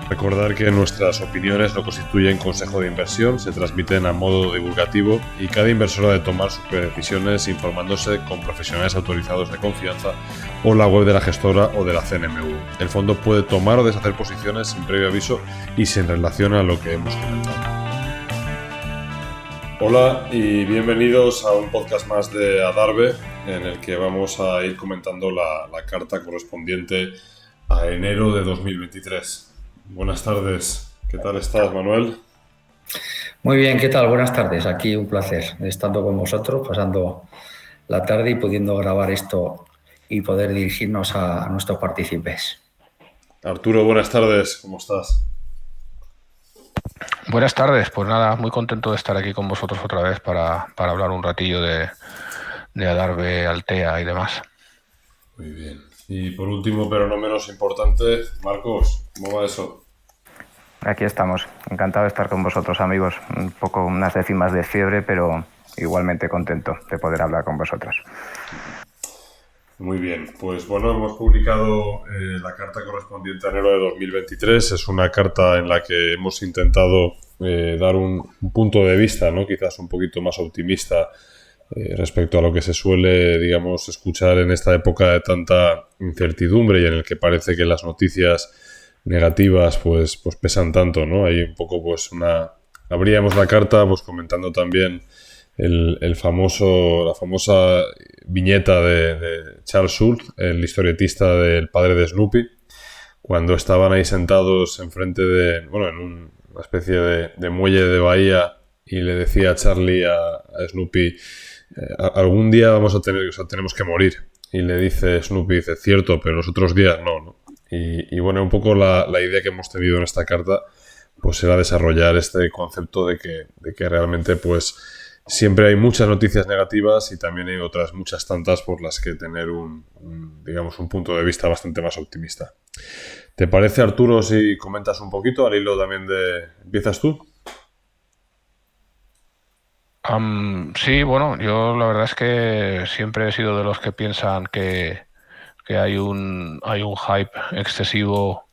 Recordar que nuestras opiniones no constituyen consejo de inversión, se transmiten a modo divulgativo y cada inversor ha de tomar sus decisiones informándose con profesionales autorizados de confianza o la web de la gestora o de la CNMV. El fondo puede tomar o deshacer posiciones sin previo aviso y sin relación a lo que hemos comentado. Hola y bienvenidos a un podcast más de Adarve, en el que vamos a ir comentando la carta correspondiente a enero de 2023. Buenas tardes, ¿qué tal estás, Manuel? Muy bien, ¿qué tal? Buenas tardes, aquí un placer estando con vosotros, pasando la tarde y pudiendo grabar esto y poder dirigirnos a nuestros partícipes. Arturo, buenas tardes, ¿cómo estás? Buenas tardes, pues nada, muy contento de estar aquí con vosotros otra vez para hablar un ratillo de Adarve, Altea y demás. Muy bien. Y por último, pero no menos importante, Marcos, ¿cómo va eso? Aquí estamos, encantado de estar con vosotros, amigos. Un poco unas décimas de fiebre, pero igualmente contento de poder hablar con vosotros. Muy bien, pues bueno, hemos publicado la carta correspondiente a enero de 2023. Es una carta en la que hemos intentado dar un punto de vista, ¿no? Quizás un poquito más optimista respecto a lo que se suele, digamos, escuchar en esta época de tanta incertidumbre y en el que parece que las noticias negativas pues pesan tanto, ¿no? Hay un poco pues abríamos la carta pues comentando también la famosa viñeta de Charles Schulz, el historietista del padre de Snoopy, cuando estaban ahí sentados enfrente en una especie de muelle de bahía y le decía a Charlie a Snoopy, algún día tenemos que morir. Y le dice Snoopy, dice, cierto, pero los otros días no. Y bueno, un poco la idea que hemos tenido en esta carta pues era desarrollar este concepto de que realmente pues siempre hay muchas noticias negativas y también hay otras muchas tantas por las que tener un punto de vista bastante más optimista. ¿Te parece, Arturo, si comentas un poquito al hilo también ¿Empiezas tú? Sí, bueno, yo la verdad es que siempre he sido de los que piensan que hay un hype excesivo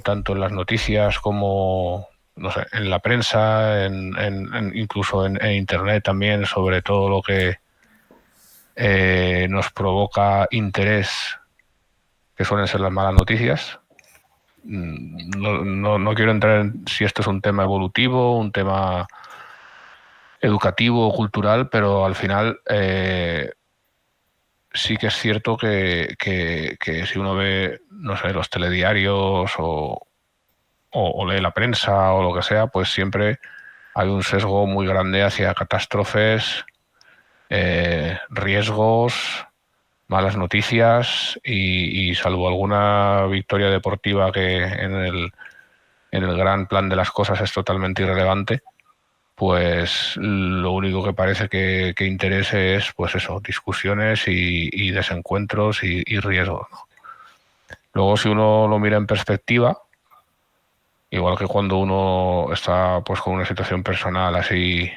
tanto en las noticias como, no sé, en la prensa, incluso en internet también, sobre todo lo que nos provoca interés, que suelen ser las malas noticias. No quiero entrar en si esto es un tema evolutivo, un tema educativo o cultural, pero al final sí que es cierto que si uno ve, no sé, los telediarios o lee la prensa o lo que sea, pues siempre hay un sesgo muy grande hacia catástrofes, riesgos, malas noticias y salvo alguna victoria deportiva que en el gran plan de las cosas es totalmente irrelevante, pues lo único que parece que interese es pues eso, discusiones y desencuentros y riesgos, ¿no? Luego, si uno lo mira en perspectiva, igual que cuando uno está pues con una situación personal así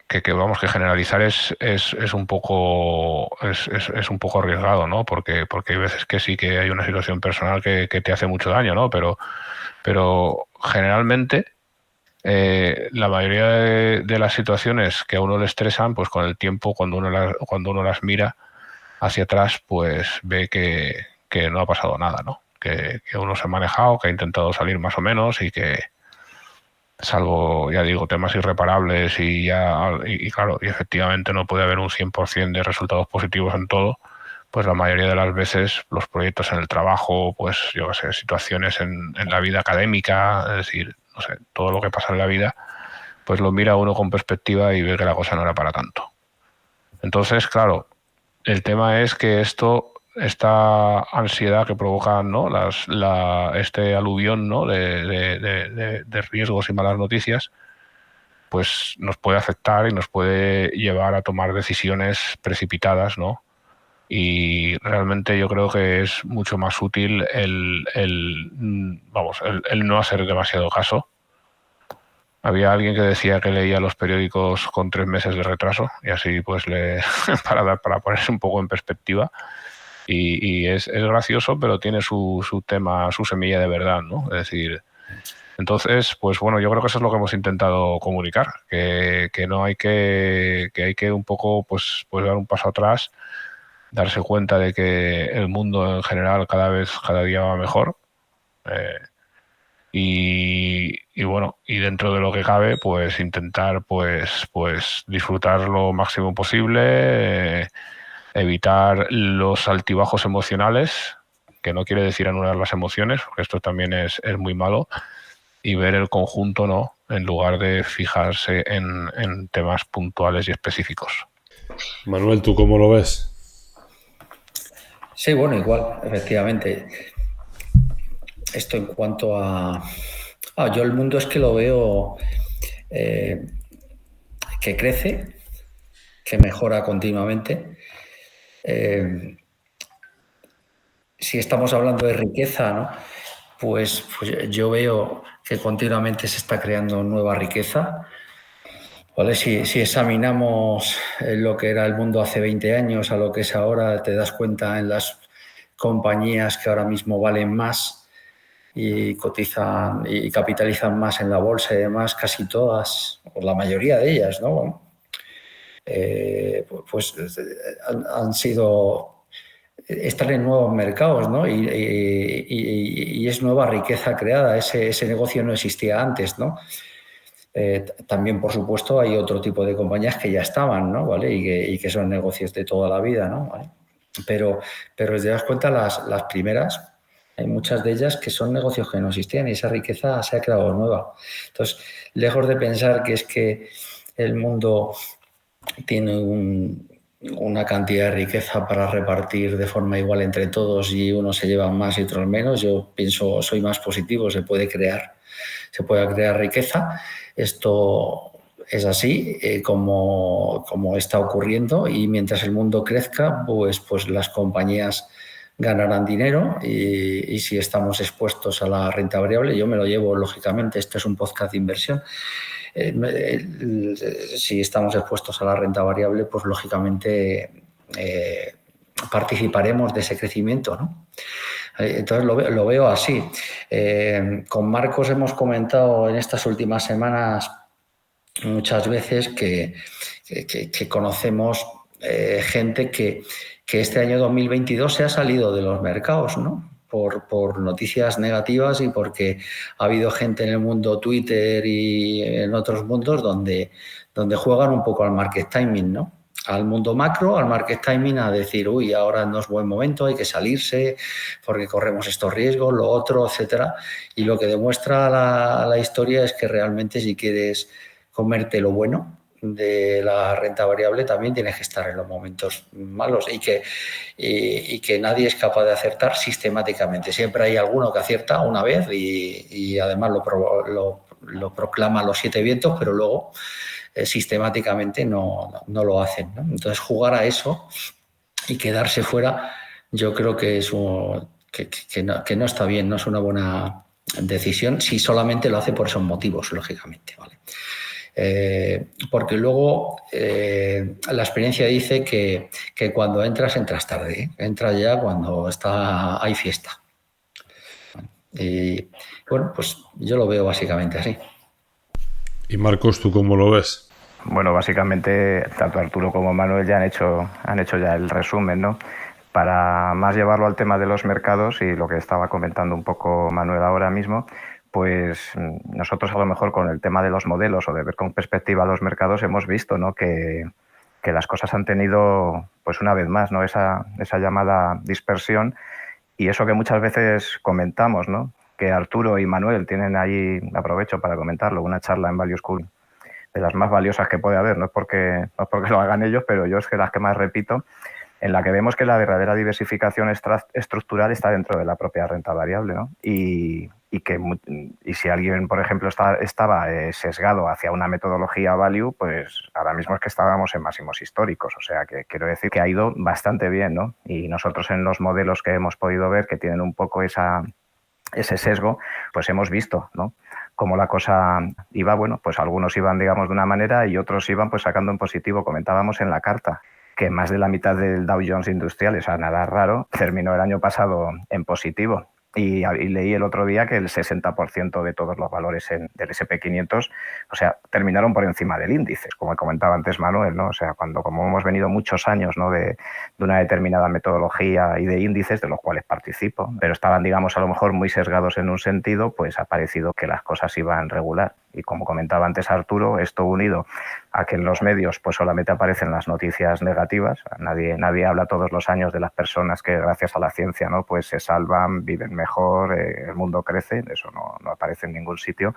que generalizar es un poco es un poco arriesgado, ¿no? Porque hay veces que sí que hay una situación personal que te hace mucho daño, ¿no? Pero generalmente la mayoría de las situaciones que a uno le estresan, pues con el tiempo, cuando uno las mira hacia atrás, pues ve que no ha pasado nada, ¿no? Que uno se ha manejado, que ha intentado salir más o menos y que, salvo, ya digo, temas irreparables y claro, y efectivamente no puede haber un 100% de resultados positivos en todo, pues la mayoría de las veces los proyectos en el trabajo, pues yo qué sé, situaciones en la vida académica, es decir, no sé, todo lo que pasa en la vida, pues lo mira uno con perspectiva y ve que la cosa no era para tanto. Entonces, claro, el tema es que esta ansiedad que provocan, ¿no?, este aluvión, ¿no?, de riesgos y malas noticias, pues nos puede afectar y nos puede llevar a tomar decisiones precipitadas, ¿no? Y realmente yo creo que es mucho más útil el no hacer demasiado caso. Había alguien que decía que leía los periódicos con 3 meses de retraso y así pues para ponerse un poco en perspectiva. Y es gracioso, pero tiene su tema, su semilla de verdad, ¿no? Es decir, entonces, pues bueno, yo creo que eso es lo que hemos intentado comunicar, que no hay que hay que un poco pues dar un paso atrás, darse cuenta de que el mundo en general cada día va mejor. Y bueno, y dentro de lo que cabe, pues intentar pues disfrutar lo máximo posible, evitar los altibajos emocionales, que no quiere decir anular las emociones, porque esto también es muy malo, y ver el conjunto, ¿no?, en lugar de fijarse en temas puntuales y específicos. Manuel, ¿tú cómo lo ves? Sí, bueno, igual, efectivamente. Esto en cuanto a... yo el mundo es que lo veo que crece, que mejora continuamente. Si estamos hablando de riqueza, ¿no?, pues yo veo que continuamente se está creando nueva riqueza. ¿Vale? Si examinamos lo que era el mundo hace 20 años a lo que es ahora, te das cuenta en las compañías que ahora mismo valen más y cotizan y capitalizan más en la bolsa y demás, casi todas, o la mayoría de ellas, ¿no? Bueno, pues han sido... Están en nuevos mercados, ¿no? Y es nueva riqueza creada. Ese negocio no existía antes, ¿no? También, por supuesto, hay otro tipo de compañías que ya estaban, ¿no? ¿Vale? Y que son negocios de toda la vida, ¿no? ¿Vale? Pero si te das cuenta, las primeras, hay muchas de ellas que son negocios que no existían y esa riqueza se ha creado nueva. Entonces, lejos de pensar que es que el mundo tiene una cantidad de riqueza para repartir de forma igual entre todos y unos se llevan más y otros menos, yo pienso, soy más positivo, se puede crear riqueza. Esto es así como está ocurriendo y mientras el mundo crezca, pues las compañías ganarán dinero y si estamos expuestos a la renta variable, yo me lo llevo, lógicamente, esto es un podcast de inversión. Si estamos expuestos a la renta variable, pues lógicamente participaremos de ese crecimiento, ¿no? Entonces lo veo así. Con Marcos hemos comentado en estas últimas semanas muchas veces que conocemos gente que este año 2022 se ha salido de los mercados, ¿no? Por noticias negativas y porque ha habido gente en el mundo Twitter y en otros mundos donde juegan un poco al market timing, ¿no? Al mundo macro, al market timing, a decir, uy, ahora no es buen momento, hay que salirse porque corremos estos riesgos, lo otro, etcétera. Y lo que demuestra la historia es que realmente si quieres comerte lo bueno de la renta variable, también tienes que estar en los momentos malos y que nadie es capaz de acertar sistemáticamente. Siempre hay alguno que acierta una vez y además lo proclama a los 7 vientos, pero luego sistemáticamente no lo hacen, ¿no? Entonces, jugar a eso y quedarse fuera, yo creo que es que no está bien, no es una buena decisión si solamente lo hace por esos motivos, lógicamente, ¿vale? Porque luego la experiencia dice que cuando entras tarde, ¿eh? Entras ya cuando hay fiesta. Y bueno, pues yo lo veo básicamente así. Y Marcos, ¿tú cómo lo ves? Bueno, básicamente tanto Arturo como Manuel ya han hecho ya el resumen, ¿no? Para más llevarlo al tema de los mercados y lo que estaba comentando un poco Manuel ahora mismo, pues nosotros a lo mejor con el tema de los modelos o de ver con perspectiva los mercados hemos visto, ¿no?, que las cosas han tenido, pues una vez más, ¿no?, esa llamada dispersión y eso que muchas veces comentamos, ¿no?, que Arturo y Manuel tienen ahí, aprovecho para comentarlo, una charla en Value School de las más valiosas que puede haber, no es porque lo hagan ellos, pero yo es que las que más repito, en la que vemos que la verdadera diversificación estructural está dentro de la propia renta variable, ¿no? Y si alguien, por ejemplo, estaba sesgado hacia una metodología value, pues ahora mismo es que estábamos en máximos históricos. O sea, que quiero decir que ha ido bastante bien, ¿no? Y nosotros en los modelos que hemos podido ver que tienen un poco ese sesgo, pues hemos visto, ¿no?, cómo la cosa iba, bueno, pues algunos iban, digamos, de una manera y otros iban pues sacando en positivo. Comentábamos en la carta que más de la mitad del Dow Jones Industrial, o sea, nada raro, terminó el año pasado en positivo. Y leí el otro día que el 60% de todos los valores del S&P 500, o sea, terminaron por encima del índice, como comentaba antes Manuel, ¿no? O sea, como hemos venido muchos años, ¿no?, de una determinada metodología y de índices de los cuales participo, pero estaban, digamos, a lo mejor muy sesgados en un sentido, pues ha parecido que las cosas iban regular. Y como comentaba antes Arturo, esto unido a que en los medios pues solamente aparecen las noticias negativas, nadie habla todos los años de las personas que gracias a la ciencia, ¿no?, pues se salvan, viven mejor, el mundo crece, eso no aparece en ningún sitio,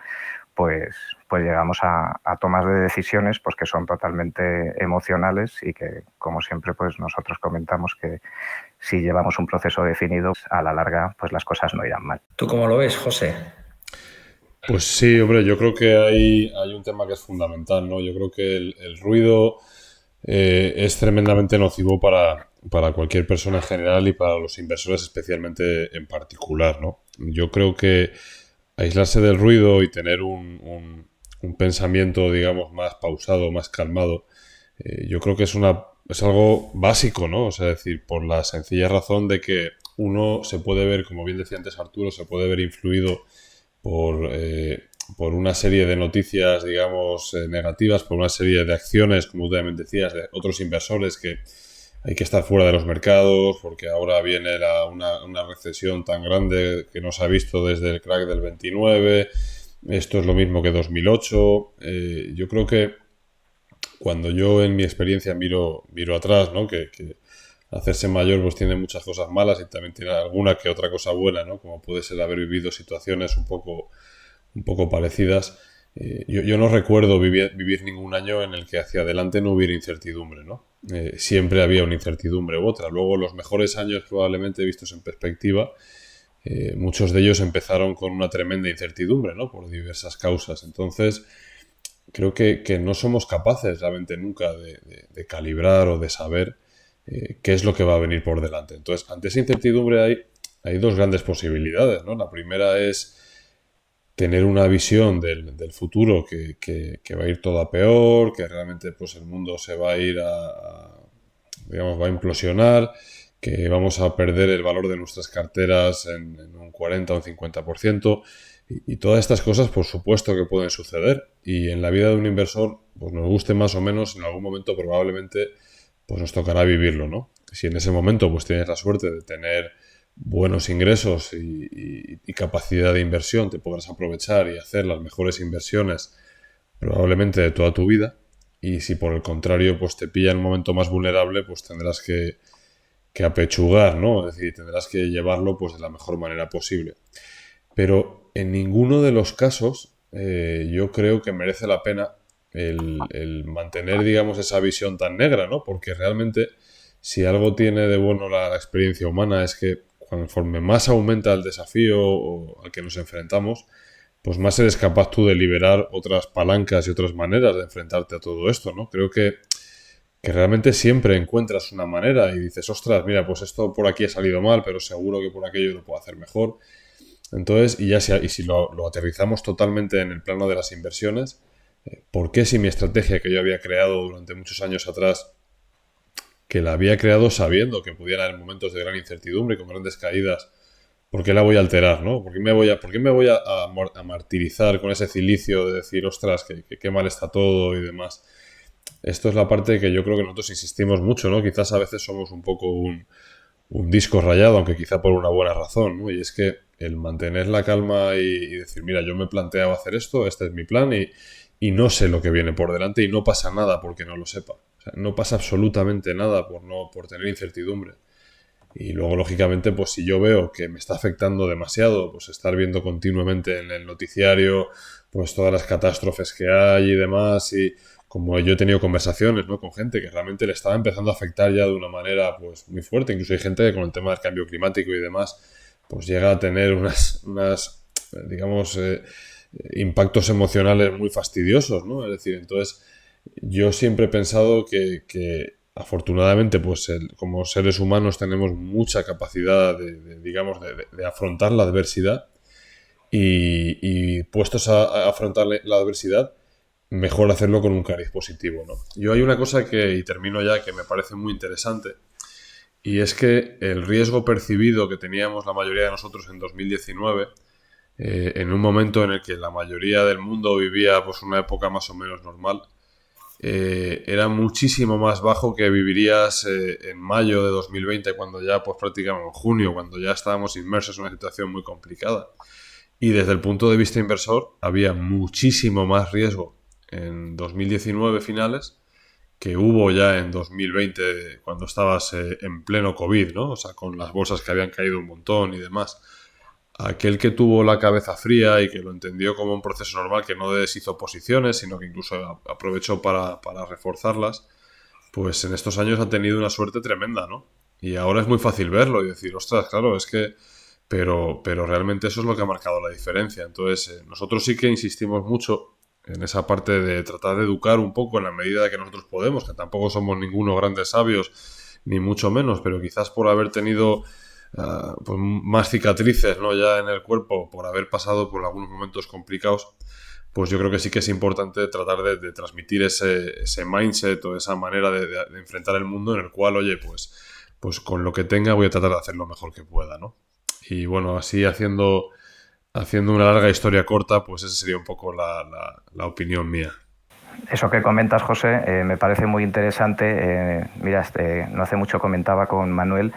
pues llegamos a tomas de decisiones pues que son totalmente emocionales y que, como siempre, pues nosotros comentamos que si llevamos un proceso definido, a la larga pues las cosas no irán mal. ¿Tú cómo lo ves, José? Pues sí, hombre, yo creo que hay un tema que es fundamental, ¿no? Yo creo que el ruido es tremendamente nocivo para cualquier persona en general y para los inversores especialmente en particular, ¿no? Yo creo que aislarse del ruido y tener un pensamiento, digamos, más pausado, más calmado, yo creo que es algo básico, ¿no? O sea, es decir, por la sencilla razón de que uno se puede ver, como bien decía antes Arturo, se puede ver influido por una serie de noticias, digamos, negativas, por una serie de acciones, como tú también decías, de otros inversores que hay que estar fuera de los mercados porque ahora viene una recesión tan grande que no se ha visto desde el crack del 29, esto es lo mismo que 2008. Yo creo que cuando yo en mi experiencia miro atrás, ¿no?, que hacerse mayor pues tiene muchas cosas malas y también tiene alguna que otra cosa buena, ¿no?, como puede ser haber vivido situaciones un poco parecidas. Yo no recuerdo vivir ningún año en el que hacia adelante no hubiera incertidumbre, ¿no? Siempre había una incertidumbre u otra. Luego los mejores años probablemente vistos en perspectiva, muchos de ellos empezaron con una tremenda incertidumbre, ¿no?, por diversas causas. Entonces creo que no somos capaces realmente nunca de calibrar o de saber qué es lo que va a venir por delante. Entonces, ante esa incertidumbre hay dos grandes posibilidades, ¿no? La primera es tener una visión del futuro que va a ir todo a peor, que realmente pues el mundo se va a ir digamos, va a implosionar, que vamos a perder el valor de nuestras carteras en un 40 o un 50%. Y todas estas cosas, por supuesto que pueden suceder. Y en la vida de un inversor, pues nos guste más o menos, en algún momento probablemente pues nos tocará vivirlo, ¿no? Si en ese momento pues tienes la suerte de tener buenos ingresos y capacidad de inversión, te podrás aprovechar y hacer las mejores inversiones probablemente de toda tu vida. Y si por el contrario pues te pilla en un momento más vulnerable, pues tendrás que apechugar, ¿no? Es decir, tendrás que llevarlo pues de la mejor manera posible. Pero en ninguno de los casos yo creo que merece la pena el mantener, digamos, esa visión tan negra, ¿no? Porque realmente si algo tiene de bueno la experiencia humana es que conforme más aumenta el desafío al que nos enfrentamos, pues más eres capaz tú de liberar otras palancas y otras maneras de enfrentarte a todo esto, ¿no? Creo que realmente siempre encuentras una manera y dices, ostras, mira, pues esto por aquí ha salido mal, pero seguro que por aquello lo puedo hacer mejor. Entonces, si lo aterrizamos totalmente en el plano de las inversiones, ¿por qué si mi estrategia que yo había creado durante muchos años atrás, que la había creado sabiendo que pudiera haber momentos de gran incertidumbre, con grandes caídas, ¿por qué la voy a alterar, ¿no? ¿Por qué me voy a martirizar con ese cilicio de decir, ostras, que mal está todo y demás? Esto es la parte que yo creo que nosotros insistimos mucho, ¿no? Quizás a veces somos un poco un disco rayado, aunque quizá por una buena razón, ¿no? Y es que el mantener la calma y decir, mira, yo me planteaba hacer esto, este es mi plan y no sé lo que viene por delante y no pasa nada porque no lo sepa. O sea, no pasa absolutamente nada por tener incertidumbre. Y luego, lógicamente, pues si yo veo que me está afectando demasiado, pues estar viendo continuamente en el noticiario pues todas las catástrofes que hay y demás, y como yo he tenido conversaciones, ¿no?, con gente que realmente le estaba empezando a afectar ya de una manera pues muy fuerte, incluso hay gente que con el tema del cambio climático y demás pues llega a tener unas digamos, impactos emocionales muy fastidiosos, ¿no? Es decir, entonces yo siempre he pensado que afortunadamente, pues como seres humanos tenemos mucha capacidad digamos, de afrontar la adversidad y puestos a afrontar la adversidad, mejor hacerlo con un cariz positivo, ¿no? Yo hay una cosa y termino ya, que me parece muy interesante, y es que el riesgo percibido que teníamos la mayoría de nosotros en 2019, en un momento en el que la mayoría del mundo vivía pues una época más o menos normal, era muchísimo más bajo que vivirías en mayo de 2020, cuando ya, pues prácticamente en junio, cuando ya estábamos inmersos en una situación muy complicada. Y desde el punto de vista inversor, había muchísimo más riesgo en 2019 finales que hubo ya en 2020, cuando estabas en pleno COVID, ¿no? O sea, con las bolsas que habían caído un montón y demás. Aquel que tuvo la cabeza fría y que lo entendió como un proceso normal, que no deshizo posiciones, sino que incluso aprovechó para reforzarlas, pues en estos años ha tenido una suerte tremenda, ¿no? Y ahora es muy fácil verlo y decir, ostras, claro, es que... Pero realmente eso es lo que ha marcado la diferencia. Entonces, nosotros sí que insistimos mucho en esa parte de tratar de educar un poco en la medida que nosotros podemos, que tampoco somos ninguno grandes sabios, ni mucho menos, pero quizás por haber tenido pues más cicatrices, ¿no? Ya en el cuerpo, por haber pasado por algunos momentos complicados, pues yo creo que sí que es importante tratar de transmitir ese mindset o esa manera de enfrentar el mundo, en el cual, oye, pues con lo que tenga voy a tratar de hacer lo mejor que pueda, ¿no? Y bueno, así haciendo una larga historia corta, pues esa sería un poco la opinión mía. Eso que comentas, José, me parece muy interesante. Mira, no hace mucho comentaba con Manuel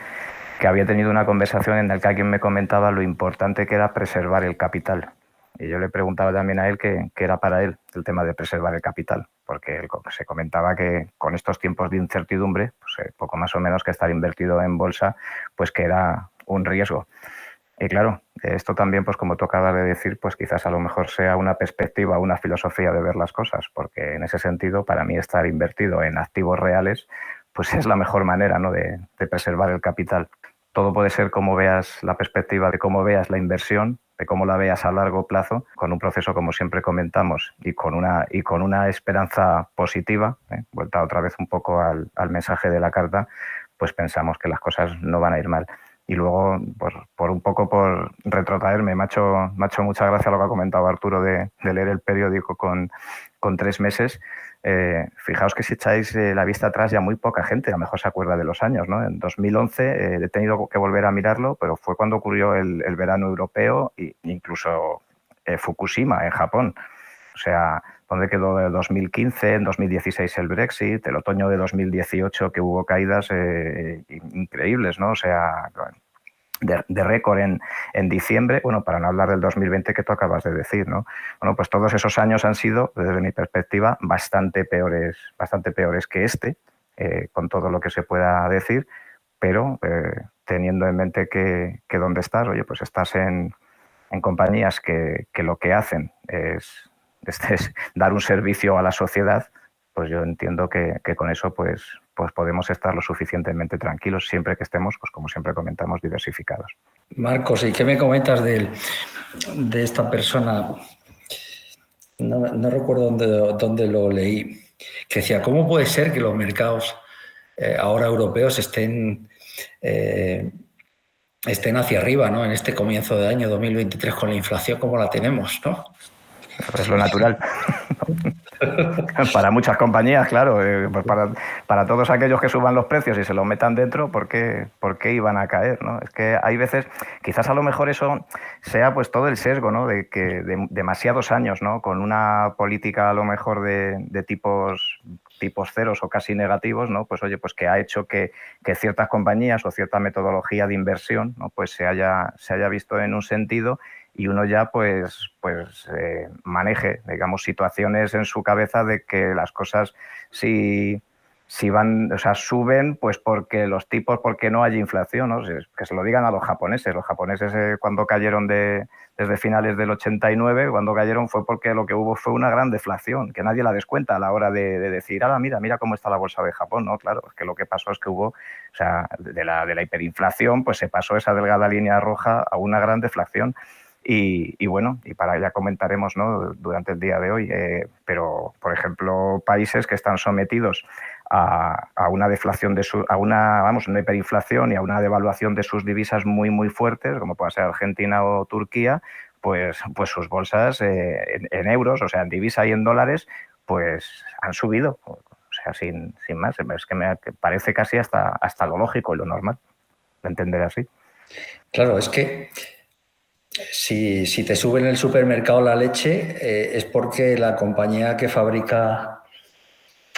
que había tenido una conversación en la que alguien me comentaba lo importante que era preservar el capital. Y yo le preguntaba también a él qué era para él el tema de preservar el capital, porque él se comentaba que con estos tiempos de incertidumbre, pues poco más o menos que estar invertido en bolsa, pues que era un riesgo. Y claro, esto también, pues como tú acabas de decir, pues quizás a lo mejor sea una perspectiva, una filosofía de ver las cosas, porque en ese sentido, para mí estar invertido en activos reales, pues es la mejor manera, ¿no?, de preservar el capital. Todo puede ser como veas la perspectiva de cómo veas la inversión, de cómo la veas a largo plazo, con un proceso, como siempre comentamos, y con una esperanza positiva, vuelta otra vez un poco al mensaje de la carta, pues pensamos que las cosas no van a ir mal. Y luego, por un poco por retrotraerme, me ha hecho mucha gracia lo que ha comentado Arturo de leer el periódico con 3 meses. Fijaos que si echáis la vista atrás, ya muy poca gente a lo mejor se acuerda de los años, ¿no? En 2011 he tenido que volver a mirarlo, pero fue cuando ocurrió el verano europeo e incluso Fukushima en Japón. O sea, ¿dónde quedó de 2015, en 2016 el Brexit, el otoño de 2018 que hubo caídas increíbles, ¿no? O sea, de récord en diciembre, bueno, para no hablar del 2020 que tú acabas de decir, ¿no? Bueno, pues todos esos años han sido, desde mi perspectiva, bastante peores que este, con todo lo que se pueda decir, pero teniendo en mente que donde estás, oye, pues estás en compañías que lo que hacen es dar un servicio a la sociedad, pues yo entiendo que con eso pues podemos estar lo suficientemente tranquilos siempre que estemos, pues como siempre comentamos, diversificados. Marcos, ¿y qué me comentas de esta persona? No recuerdo dónde lo leí, que decía, ¿cómo puede ser que los mercados ahora europeos estén hacia arriba, ¿no?, en este comienzo de año 2023 con la inflación como la tenemos, ¿no? Es lo natural. Para muchas compañías, claro. Pues para todos aquellos que suban los precios y se los metan dentro, ¿por qué iban a caer, ¿no? Es que hay veces, quizás a lo mejor eso sea pues todo el sesgo, ¿no?, de que demasiados años, ¿no?, con una política a lo mejor de tipos ceros o casi negativos, ¿no?, pues oye, pues que ha hecho que ciertas compañías o cierta metodología de inversión, ¿no?, pues se haya visto en un sentido y uno ya pues maneje, digamos, situaciones en su cabeza de que las cosas si van, o sea, suben pues porque no hay inflación, ¿no? Que se lo digan a los japoneses. Los japoneses cuando cayeron desde finales del 89, cuando cayeron fue porque lo que hubo fue una gran deflación, que nadie la descuenta a la hora de decir, mira cómo está la bolsa de Japón, ¿no? Claro, es que lo que pasó es que hubo, o sea, de la hiperinflación, pues se pasó esa delgada línea roja a una gran deflación. Y bueno, y para ya comentaremos, ¿no?, durante el día de hoy, pero por ejemplo países que están sometidos a una deflación una hiperinflación y a una devaluación de sus divisas muy muy fuertes, como puede ser Argentina o Turquía, pues sus bolsas en euros, o sea, en divisa y en dólares, pues han subido. O sea, sin más. Es que me parece casi hasta lo lógico y lo normal de entender así. Claro, es que si te sube en el supermercado la leche, es porque la compañía que fabrica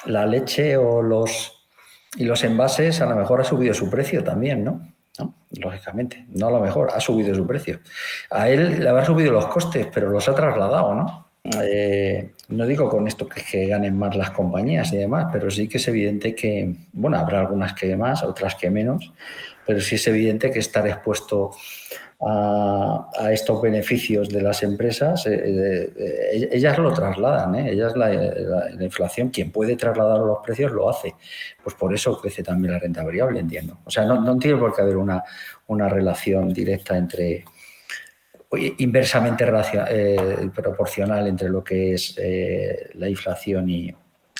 la leche o los envases a lo mejor ha subido su precio también, ¿no? ¿No? Lógicamente, no a lo mejor, ha subido su precio. A él le habrá subido los costes, pero los ha trasladado, ¿no? No digo con esto que ganen más las compañías y demás, pero sí que es evidente que, bueno, habrá algunas que más, otras que menos, pero sí es evidente que estar expuesto a estos beneficios de las empresas, ellas lo trasladan, ellas la inflación, quien puede trasladar los precios lo hace. Pues por eso crece también la renta variable, entiendo. O sea, no tiene por qué haber una relación directa inversamente proporcional entre lo que es la inflación y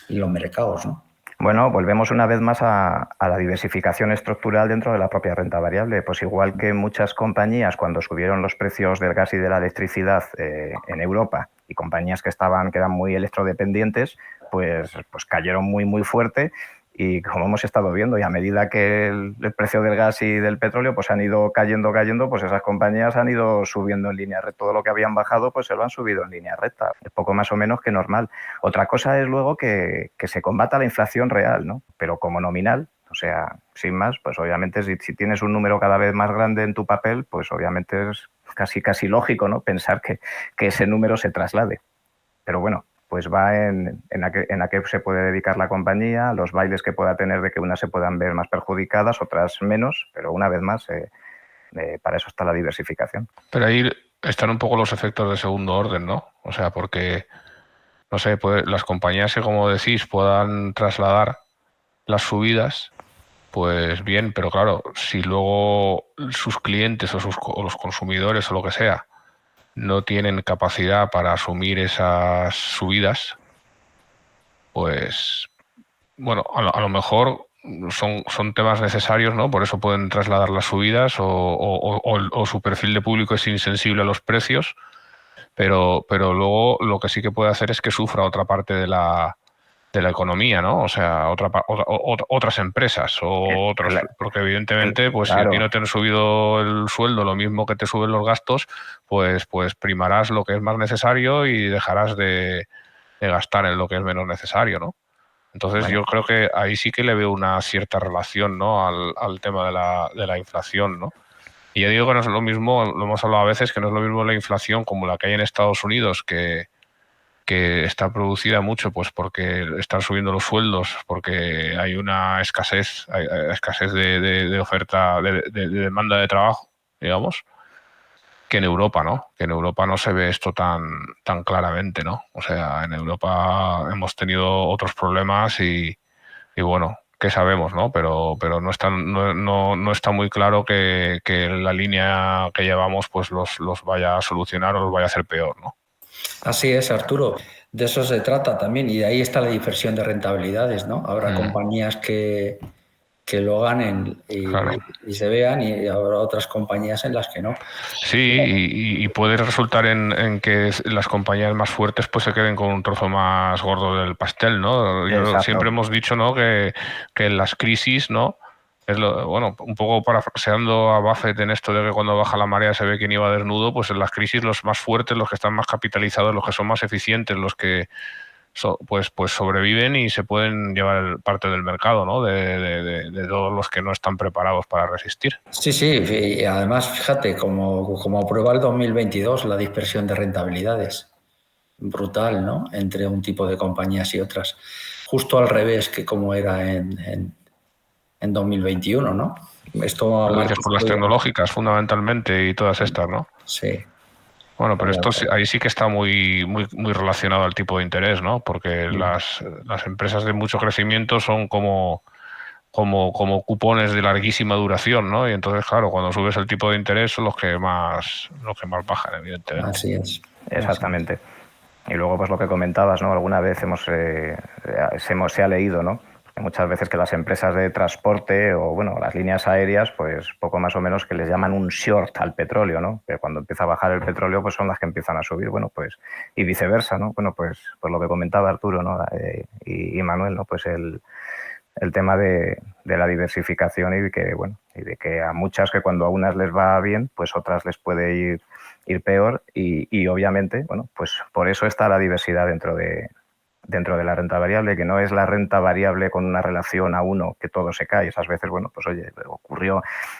los mercados, ¿no? Bueno, volvemos una vez más a la diversificación estructural dentro de la propia renta variable. Pues igual que muchas compañías, cuando subieron los precios del gas y de la electricidad en Europa, y compañías que eran muy electrodependientes, pues cayeron muy fuerte. Y como hemos estado viendo, y a medida que el precio del gas y del petróleo pues han ido cayendo, pues esas compañías han ido subiendo en línea recta. Todo lo que habían bajado pues se lo han subido en línea recta. Es poco más o menos que normal. Otra cosa es luego que se combata la inflación real, ¿no? Pero como nominal, o sea, sin más, pues obviamente si tienes un número cada vez más grande en tu papel, pues obviamente es casi lógico, ¿no? Pensar que ese número se traslade. Pero bueno, pues va en a qué se puede dedicar la compañía, los bailes que pueda tener de que unas se puedan ver más perjudicadas, otras menos, pero una vez más, para eso está la diversificación. Pero ahí están un poco los efectos de segundo orden, ¿no? O sea, porque, no sé, las compañías que, como decís, puedan trasladar las subidas, pues bien, pero claro, si luego sus clientes o los consumidores o lo que sea no tienen capacidad para asumir esas subidas, pues bueno, a lo mejor son temas necesarios, ¿no? Por eso pueden trasladar las subidas o su perfil de público es insensible a los precios, pero luego lo que sí que puede hacer es que sufra otra parte de la economía, ¿no? O sea, otras empresas o otros, porque evidentemente, pues claro, si a ti no te han subido el sueldo lo mismo que te suben los gastos, pues primarás lo que es más necesario y dejarás de gastar en lo que es menos necesario, ¿no? Entonces yo creo que ahí sí que le veo una cierta relación, ¿no? al tema de la inflación, ¿no? Y ya digo que no es lo mismo, lo hemos hablado a veces, que no es lo mismo la inflación como la que hay en Estados Unidos, que está producida mucho pues porque están subiendo los sueldos, porque hay una escasez de oferta, de demanda de trabajo, digamos, que en Europa, ¿no? Que en Europa no se ve esto tan claramente, ¿no? O sea, en Europa hemos tenido otros problemas y bueno, que sabemos, ¿no? Pero no está muy claro que la línea que llevamos pues los vaya a solucionar o los vaya a hacer peor, ¿no? Así es, Arturo. De eso se trata también, y de ahí está la dispersión de rentabilidades, ¿no? Habrá compañías que lo ganen claro, y se vean, y habrá otras compañías en las que no. Sí, y puede resultar en que las compañías más fuertes pues se queden con un trozo más gordo del pastel, ¿no? Siempre hemos dicho, ¿no? que en las crisis, ¿no? Es bueno, un poco parafraseando a Buffett en esto de que cuando baja la marea se ve quién iba desnudo, pues en las crisis los más fuertes, los que están más capitalizados, los que son más eficientes, los que pues sobreviven y se pueden llevar parte del mercado, ¿no? De todos los que no están preparados para resistir. Sí, y además, fíjate, como prueba el 2022, la dispersión de rentabilidades. Brutal, ¿no? Entre un tipo de compañías y otras. Justo al revés que como era en 2021, ¿no? Esto por las tecnológicas, fundamentalmente, y todas estas, ¿no? Sí. Bueno, pero esto ahí sí que está muy relacionado al tipo de interés, ¿no? Porque las empresas de mucho crecimiento son como cupones de larguísima duración, ¿no? Y entonces, claro, cuando subes el tipo de interés son los que más bajan, evidentemente. Así es. Exactamente. Así es. Y luego, pues lo que comentabas, ¿no? Alguna vez se ha leído, ¿no? muchas veces que las empresas de transporte o bueno, las líneas aéreas, pues poco más o menos que les llaman un short al petróleo, ¿no? Que cuando empieza a bajar el petróleo, pues son las que empiezan a subir, bueno, pues y viceversa, ¿no? Bueno, pues lo que comentaba Arturo, ¿no? Y Manuel, ¿no? Pues el tema de la diversificación y de que, bueno, y de que a muchas que cuando a unas les va bien, pues otras les puede ir peor y obviamente, bueno, pues por eso está la diversidad dentro de la renta variable, que no es la renta variable con una relación a 1 que todo se cae. Esas veces, bueno, pues oye,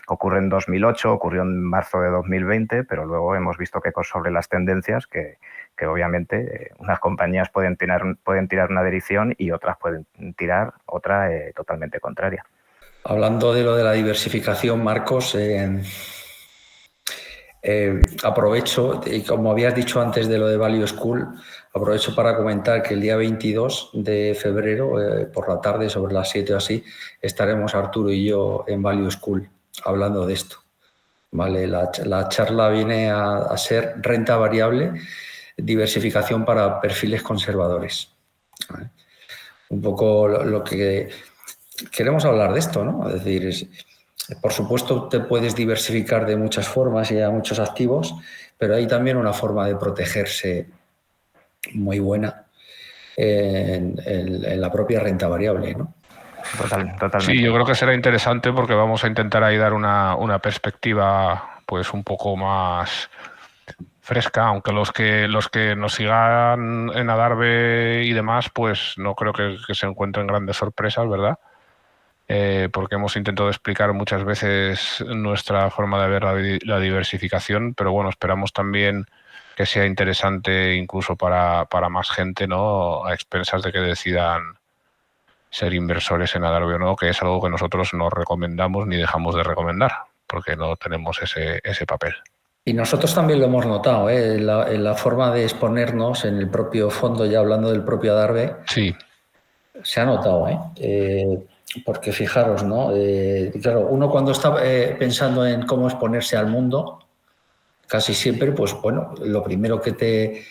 ocurre en 2008, ocurrió en marzo de 2020, pero luego hemos visto que sobre las tendencias que obviamente unas compañías pueden tirar una dirección y otras pueden tirar otra totalmente contraria. Hablando de lo de la diversificación, Marcos, aprovecho, y como habías dicho antes de lo de Value School, aprovecho para comentar que el día 22 de febrero, por la tarde, sobre las 7 o así, estaremos Arturo y yo en Value School hablando de esto. ¿Vale? La charla viene a ser renta variable, diversificación para perfiles conservadores. ¿Vale? Un poco lo que queremos hablar de esto, ¿no? Es decir, por supuesto te puedes diversificar de muchas formas y a muchos activos, pero hay también una forma de protegerse muy buena en la propia renta variable, ¿no? Totalmente. Sí, yo creo que será interesante porque vamos a intentar ahí dar una perspectiva pues un poco más fresca, aunque los que nos sigan en Adarve y demás, pues no creo que se encuentren grandes sorpresas, ¿verdad? Porque hemos intentado explicar muchas veces nuestra forma de ver la diversificación, pero bueno, esperamos también que sea interesante incluso para más gente, ¿no? A expensas de que decidan ser inversores en Adarve o no, que es algo que nosotros no recomendamos ni dejamos de recomendar, porque no tenemos ese papel. Y nosotros también lo hemos notado, en la forma de exponernos en el propio fondo, ya hablando del propio Adarve. Sí. Se ha notado, porque fijaros, ¿no? Claro, uno cuando está pensando en cómo exponerse al mundo, casi siempre, pues bueno, lo primero que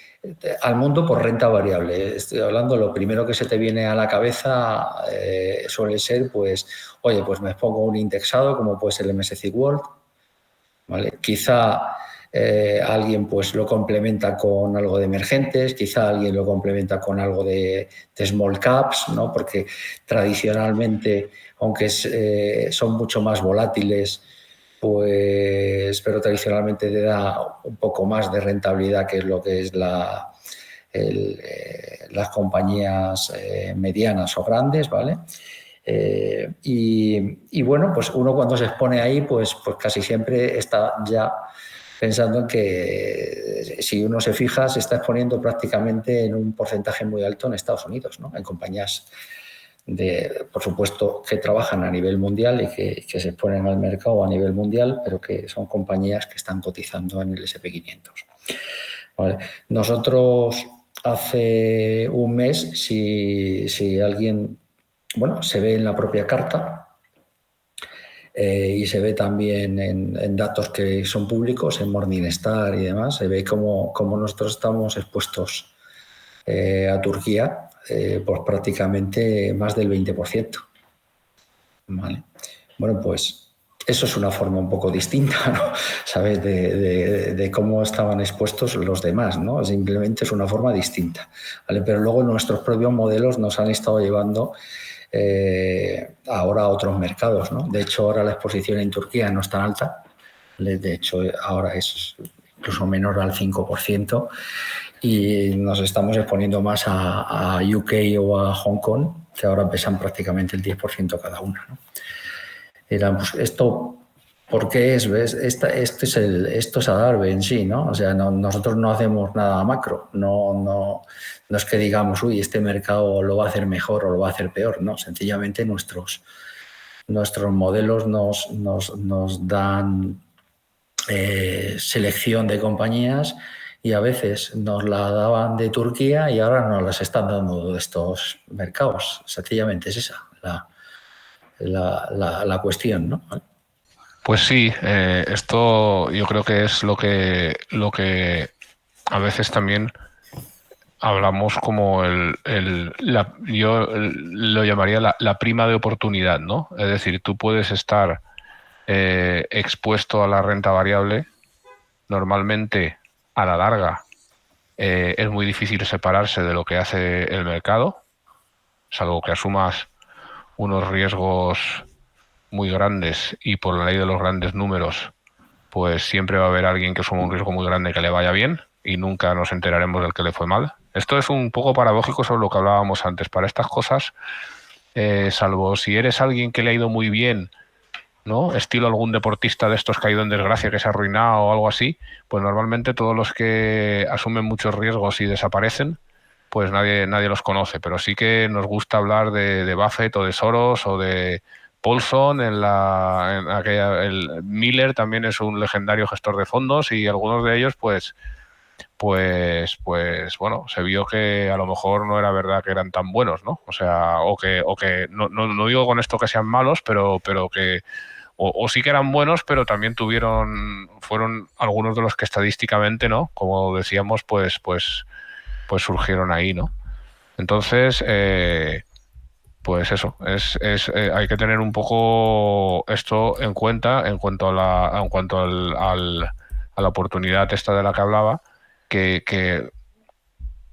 al mundo por renta variable. Estoy hablando, lo primero que se te viene a la cabeza suele ser, pues, oye, pues me pongo un indexado, como puede ser el MSCI World, ¿vale? Quizá alguien pues lo complementa con algo de emergentes, quizá alguien lo complementa con algo de small caps, ¿no? Porque tradicionalmente, aunque son mucho más volátiles, pues, pero tradicionalmente te da un poco más de rentabilidad, que es lo que es las compañías medianas o grandes, ¿vale? Y bueno, pues uno cuando se expone ahí, pues casi siempre está ya pensando en que si uno se fija, se está exponiendo prácticamente en un porcentaje muy alto en Estados Unidos, ¿no? En compañías por supuesto, que trabajan a nivel mundial y que se exponen al mercado a nivel mundial, pero que son compañías que están cotizando en el S&P 500. ¿Vale? Nosotros hace un mes, si alguien, bueno, se ve en la propia carta y se ve también en datos que son públicos, en Morningstar y demás, se ve cómo nosotros estamos expuestos a Turquía, pues prácticamente más del 20%. ¿Vale? Bueno, pues eso es una forma un poco distinta, ¿no? ¿Sabes? De cómo estaban expuestos los demás, ¿no? Simplemente es una forma distinta, ¿vale? Pero luego nuestros propios modelos nos han estado llevando ahora a otros mercados, ¿no? De hecho, ahora la exposición en Turquía no es tan alta. De hecho, ahora es incluso menor al 5%. Y nos estamos exponiendo más a UK o a Hong Kong, que ahora pesan prácticamente el 10% cada una, ¿no? Pues esto, ¿por qué es? ¿Ves? Esto es Adarve en sí, ¿no? O sea, nosotros no hacemos nada macro, no es que digamos, uy, este mercado lo va a hacer mejor o lo va a hacer peor, no, sencillamente nuestros modelos nos dan selección de compañías, y a veces nos la daban de Turquía y ahora nos las están dando de estos mercados. Sencillamente es esa la cuestión, ¿no? Pues sí, esto yo creo que es lo que a veces también hablamos como yo lo llamaría la prima de oportunidad, ¿no? Es decir, tú puedes estar expuesto a la renta variable. Normalmente, a la larga, es muy difícil separarse de lo que hace el mercado, salvo que asumas unos riesgos muy grandes y por la ley de los grandes números, pues siempre va a haber alguien que asuma un riesgo muy grande que le vaya bien y nunca nos enteraremos del que le fue mal. Esto es un poco paradójico sobre lo que hablábamos antes. Para estas cosas, salvo si eres alguien que le ha ido muy bien, ¿no? Estilo algún deportista de estos caído en desgracia, que se ha arruinado o algo así, pues normalmente todos los que asumen muchos riesgos y desaparecen, pues nadie los conoce. Pero sí que nos gusta hablar de Buffett o de Soros o de Paulson. El Miller también es un legendario gestor de fondos y algunos de ellos, pues bueno, se vio que a lo mejor no era verdad que eran tan buenos, ¿no? O sea, o que no digo con esto que sean malos, pero que o sí que eran buenos, pero también fueron algunos de los que estadísticamente, ¿no? Como decíamos, pues surgieron ahí, ¿no? Entonces, pues eso, hay que tener un poco esto en cuenta en cuanto a la oportunidad esta de la que hablaba, que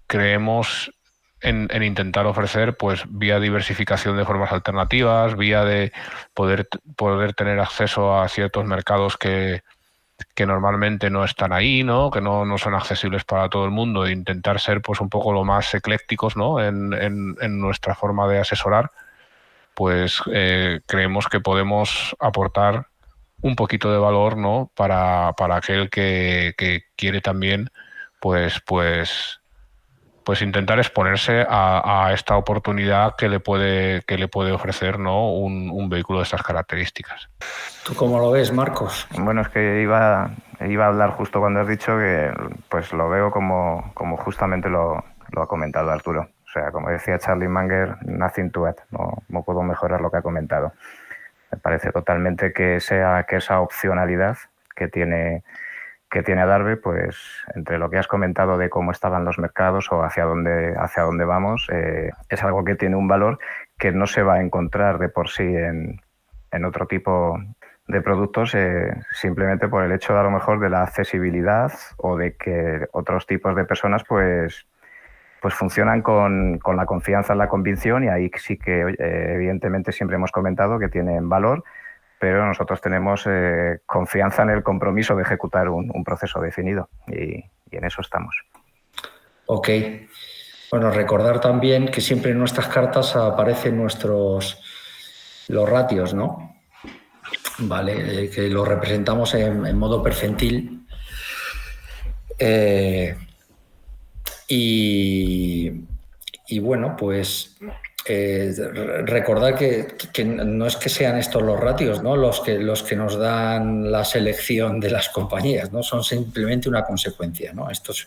creemos en intentar ofrecer, pues vía diversificación de formas alternativas, vía de poder tener acceso a ciertos mercados que normalmente no están ahí, ¿no? Que no son accesibles para todo el mundo, e intentar ser pues un poco lo más eclécticos, ¿no? en nuestra forma de asesorar, pues creemos que podemos aportar un poquito de valor, ¿no? Para aquel que quiere también pues intentar exponerse a esta oportunidad que le puede ofrecer, ¿no? un vehículo de estas características. ¿Tú cómo lo ves, Marcos? Bueno, es que iba a hablar justo cuando has dicho que pues lo veo como justamente lo ha comentado Arturo. O sea, como decía Charlie Munger, nothing to add, no puedo mejorar lo que ha comentado. Me parece totalmente que esa opcionalidad que tiene Adarve, pues entre lo que has comentado de cómo estaban los mercados o hacia dónde vamos, es algo que tiene un valor que no se va a encontrar de por sí en otro tipo de productos, simplemente por el hecho de a lo mejor de la accesibilidad o de que otros tipos de personas pues funcionan con la confianza en la convicción, y ahí sí que evidentemente siempre hemos comentado que tienen valor, pero nosotros tenemos confianza en el compromiso de ejecutar un proceso definido y en eso estamos. Ok. Bueno, recordar también que siempre en nuestras cartas aparecen los ratios, ¿no? Vale, que los representamos en modo percentil. Y bueno, pues recordar que no es que sean estos los ratios, ¿no? los que nos dan la selección de las compañías, ¿no? Son simplemente una consecuencia, ¿no? Esto es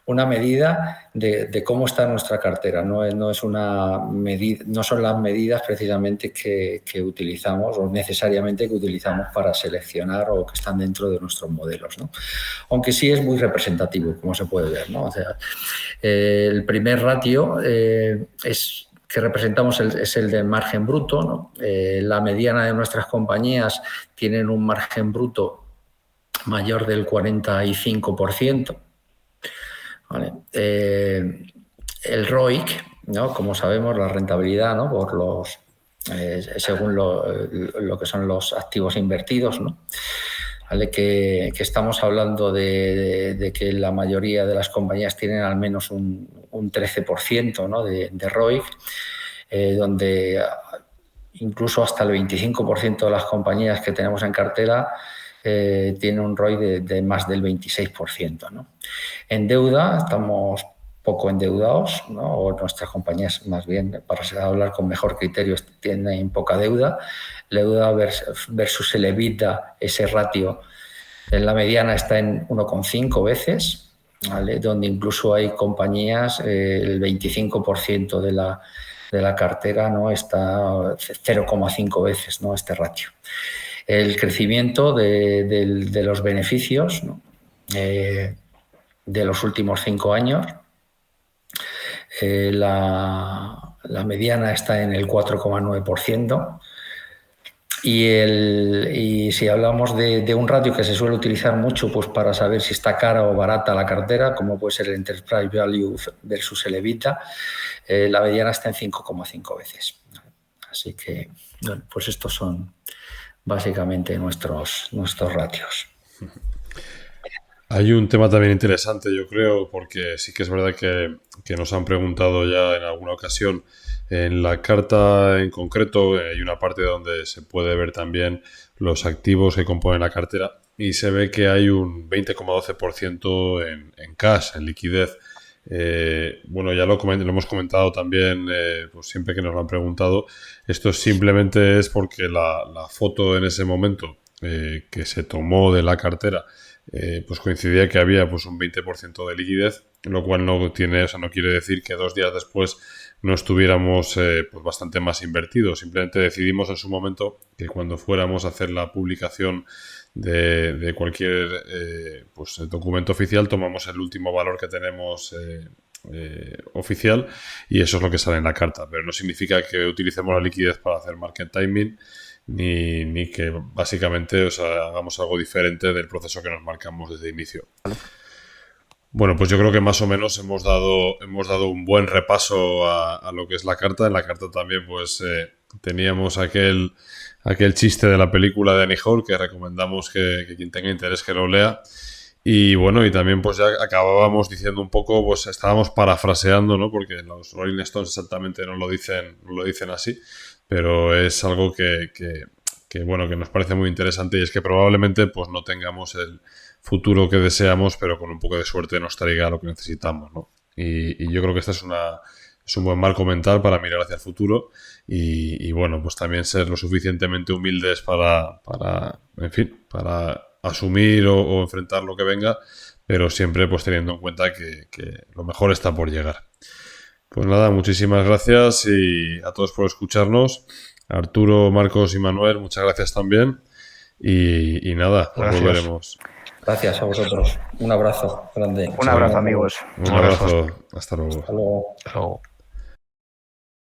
una medida de cómo está nuestra cartera, no es una medida, no son las medidas precisamente que utilizamos o necesariamente que utilizamos para seleccionar o que están dentro de nuestros modelos, ¿no? Aunque sí es muy representativo, como se puede ver, ¿no? O sea, el primer ratio que representamos es el del margen bruto, ¿no? La mediana de nuestras compañías tienen un margen bruto mayor del 45%. ¿Vale? El ROIC, ¿no? Como sabemos, la rentabilidad, ¿no? Según lo que son los activos invertidos, ¿no? ¿Vale? Que estamos hablando de que la mayoría de las compañías tienen al menos un 13%, ¿no? de ROIC, donde incluso hasta el 25% de las compañías que tenemos en cartera tiene un ROI de más del 26%, ¿no? En deuda estamos poco endeudados, ¿no? O nuestras compañías, más bien, para hablar con mejor criterio, tienen poca deuda. La deuda versus el EBITDA, ese ratio en la mediana está en 1,5 veces, ¿vale? Donde incluso hay compañías, el 25% de la cartera, ¿no? Está 0,5 veces, ¿no? Este ratio. El crecimiento de los beneficios, ¿no? De los últimos 5 años la mediana está en el 4,9%. Y si hablamos de un ratio que se suele utilizar mucho pues para saber si está cara o barata la cartera, como puede ser el Enterprise Value versus el EBITDA, la mediana está en 5,5 veces. Así que, bueno, pues estos son básicamente nuestros ratios. Hay un tema también interesante, yo creo, porque sí que es verdad que nos han preguntado ya en alguna ocasión. En la carta en concreto hay una parte donde se puede ver también los activos que componen la cartera y se ve que hay un 20,12% en cash, en liquidez. Bueno, ya lo hemos comentado también, pues siempre que nos lo han preguntado. Esto simplemente es porque la foto en ese momento que se tomó de la cartera pues coincidía que había pues un 20% de liquidez, lo cual no quiere decir que 2 días después no estuviéramos pues bastante más invertidos. Simplemente decidimos en su momento que cuando fuéramos a hacer la publicación de cualquier pues documento oficial, tomamos el último valor que tenemos oficial y eso es lo que sale en la carta, pero no significa que utilicemos la liquidez para hacer market timing ni que básicamente hagamos algo diferente del proceso que nos marcamos desde el inicio. Bueno, pues yo creo que más o menos hemos dado un buen repaso a lo que es la carta. En la carta también pues teníamos aquel chiste de la película de Annie Hall que recomendamos que quien tenga interés que lo lea. Y bueno, y también pues ya acabábamos diciendo un poco, pues estábamos parafraseando, ¿no? Porque los Rolling Stones exactamente no lo dicen así, pero es algo que bueno, que nos parece muy interesante y es que probablemente pues no tengamos el futuro que deseamos, pero con un poco de suerte nos traiga lo que necesitamos, ¿no? Y yo creo que este es un buen marco mental para mirar hacia el futuro y bueno, pues también ser lo suficientemente humildes para asumir o enfrentar lo que venga, pero siempre pues teniendo en cuenta que lo mejor está por llegar. Pues nada, muchísimas gracias y a todos por escucharnos. Arturo, Marcos y Manuel, muchas gracias también. Y nada, nos volveremos. Gracias a vosotros. Un abrazo grande. Un abrazo, amigos. Un abrazo. Hasta luego. Hasta luego. Hasta luego.